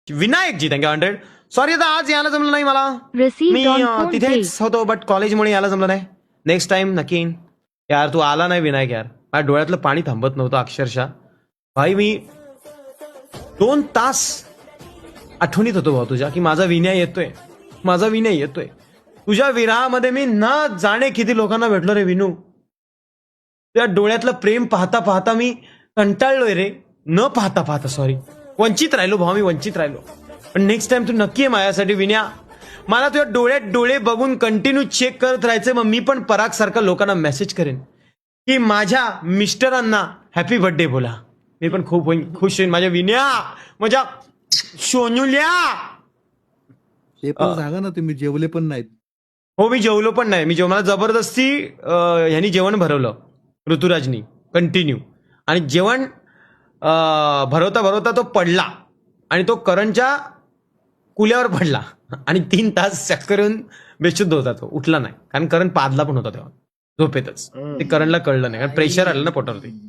विनायकजी thank you 100. Sorry आता आज यायला जमलं नाही मला. Received me on phone pay. तिथेच होतो बट कॉलेजमुळे यायला जमलं नाही. नेक्स्ट टाइम नक्की येईन. यार तू आला नाही विनायक यार. माझ्या डोळ्यातलं पाणी थांबत नव्हतं अक्षरशः. भाई मी 2 तास आठवणीत होतो भाऊ तुझ्या की माझा विनय येतोय, माझा विनय येतोय. तुझ्या विरहामध्ये मी न जाणे किती लोकांना भेटलो रे विनू. त्या डोळ्यातलं प्रेम पाहता पाहता मी कंटाळलोय रे. न पाहता पाहता सॉरी वंचित राहिलो भाऊ, मी वंचित राहिलो. पण नेक्स्ट टाइम तू नक्की आहे माझ्यासाठी विनया. मला तुझ्या डोळ्यात डोळे बघून कंटिन्यू चेक करत राहायचंय. मग मी पण पराग सारखा लोकांना मेसेज करेन की माझ्या मिस्टरांना हॅपी बर्थडे बोला. मी पण खूप खुश होईन माझ्या विनया, माझ्या सोनुल्या. ते पण सांगा ना, तुम्ही जेवले पण नाहीत. हो मी जेवलो पण नाही. मला जबरदस्ती ह्यांनी जेवण भरवलं ऋतुराजनी कंटिन्यू. आणि जेवण भरवता भरवता तो पडला आणि तो करणच्या कुल्यावर पडला आणि 3 तास चक्कर येऊन बेशुद्ध होता. तो उठला नाही कारण करण पादला पण होता तेव्हा झोपेतच. ते करणला कळलं नाही कारण प्रेशर आलं ना पोटावरती.